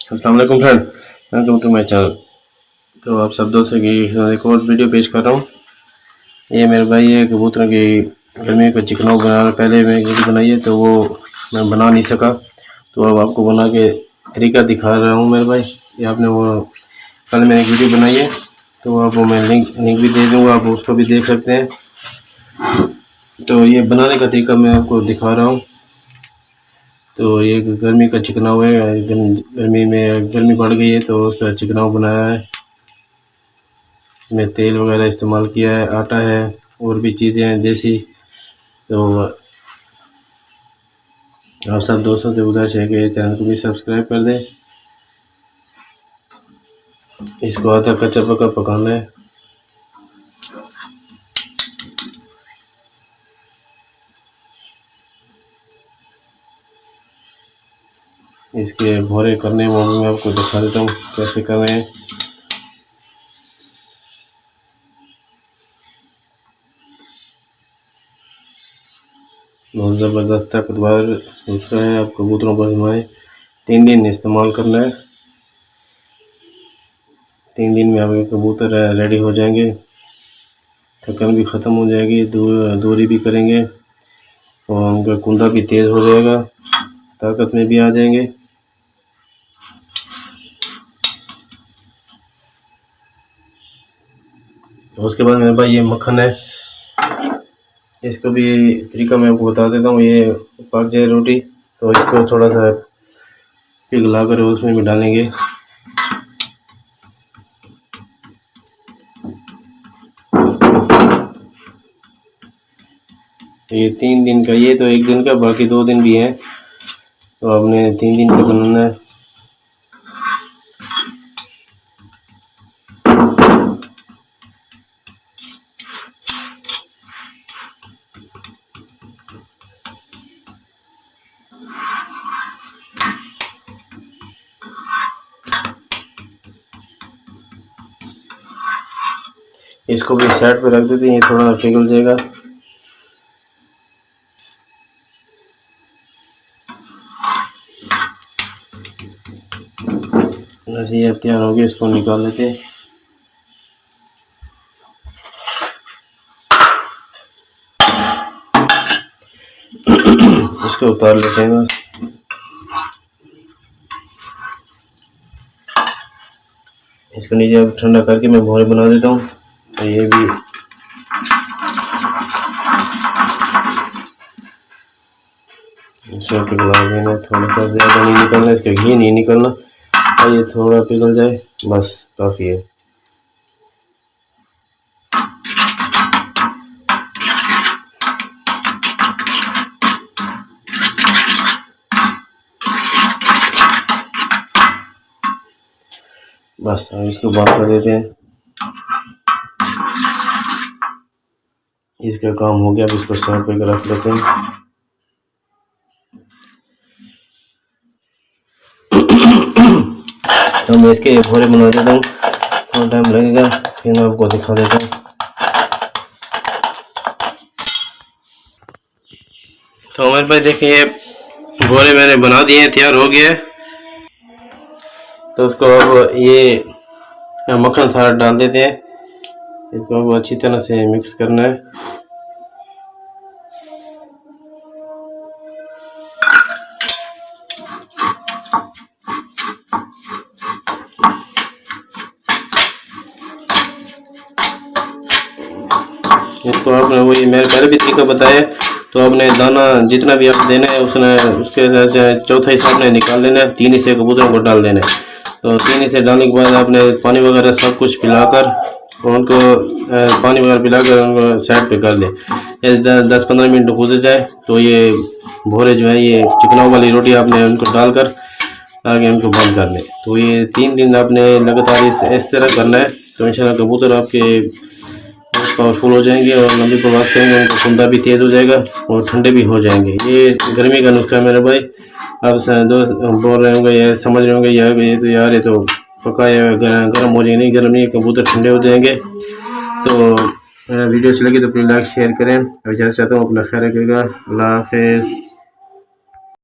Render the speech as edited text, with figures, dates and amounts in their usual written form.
अस्सलाम वालेकुम friend, welcome to my channel. तो आप सब दोस्तों की एक और वीडियो पेश कर रहा हूँ। ये मेरे भाई है कबूतरों की गर्मी का चिकनाऊ बनाना, पहले मैं वीडियो बनाई है तो वो मैं बना नहीं सका, तो अब आपको बना के तरीका दिखा रहा हूँ मेरे भाई। ये आपने वो कल मैंने एक वीडियो बनाई है तो आपको मैं लिंक भी दे दूँगा, आप उसको भी देख सकते हैं। तो ये बनाने का तरीका मैं आपको दिखा रहा हूँ। तो ये गर्मी का चिकनाऊ है, गर्मी में गर्मी बढ़ गई है तो उसका चिकनाऊ बनाया है। इसमें तेल वगैरह इस्तेमाल किया है, आटा है और भी चीज़ें हैं देसी। तो आप सब दोस्तों से गुजारिश है कि चैनल को भी सब्सक्राइब कर दें। इसको आधा कच्चा पका पकाना है। इसके भोरे करने में मैं आपको दिखा देता हूँ कैसे कर रहे हैं। बहुत ज़बरदस्त ताकतवर दूसरा है, आप कबूतरों पर आजमाएं। 3 दिन इस्तेमाल करना है, 3 दिन में आपके कबूतर रेडी हो जाएंगे, थकन भी ख़त्म हो जाएगी, दूरी भी करेंगे और उनका कुंदा भी तेज़ हो जाएगा, ताकत में भी आ जाएंगे। उसके बाद मेरे भाई ये मक्खन है, इसको भी तरीका मैं आपको बता देता हूँ। ये पक जाए रोटी तो इसको थोड़ा सा पिघला कर उसमें भी डालेंगे। ये 3 दिन का, ये तो 1 दिन का, बाकी 2 दिन भी है, तो आपने 3 दिन का बनाना है। इसको भी साइड पे रख देते हैं, ये थोड़ा पिघल जाएगा। वैसे ये तैयार हो गया, इसको निकाल लेते हैं। इसको उतार लेते हैं बस। इसको नीचे ठंडा करके मैं भोरे बना देता हूँ। तो ये भी इसको पिघला देना, थोड़ा सा ज़्यादा नहीं निकलना, इसका घी नहीं निकलना, और ये थोड़ा पिघल जाए बस काफ़ी है। बस इसको बंद कर देते हैं। इसका काम हो गया, अब इसको साइड पे रख लेते हैं। तो मैं इसके भोरे बना देता हूँ, थोड़ा टाइम लगेगा, फिर मैं आपको दिखा देता हूँ। तो हमारे पास देखिए भोरे मैंने बना दिए, तैयार हो गया है। तो उसको अब ये मक्खन सारा डाल देते हैं, इसको अब अच्छी तरह से मिक्स करना है। इसको आपने वही मैंने पहले भी तरीका बताया, तो आपने दाना जितना भी आप देना है उसके चौथा हिस्सा आपने निकाल लेना है, 3 हिस्से कबूतरों को डाल देना है। तो 3 हिस्से डालने के बाद आपने पानी वगैरह सब कुछ पिलाकर उनको पानी वगैरह पिलाकर उनको साइड पे कर दें। 10-15 मिनट गुजर जाए तो ये भोरे जो है ये चिकनाऊ वाली रोटी आपने उनको डालकर आगे उनको बंद कर दें। तो ये 3 दिन आपने लगातार इस तरह करना है, तो इंशाल्लाह कबूतर आपके पावरफुल हो जाएंगे और लंबी प्रवास करेंगे, उनका कुंदा भी तेज़ हो जाएगा और ठंडे भी हो जाएंगे। ये गर्मी का नुस्खा है मेरे भाई। आप दोस्त बोल रहे होंगे या समझ रहे होंगे यार ये तो पका या गर्म हो जाएंगे, नहीं गर्म नहीं, कबूतर ठंडे हो जाएंगे। तो वीडियो अच्छी लगी तो प्लीज़ लाइक शेयर करें। अब इजाज़त चाहता हूँ, अपना ख्याल रखिएगा। अल्लाह हाफ़िज़।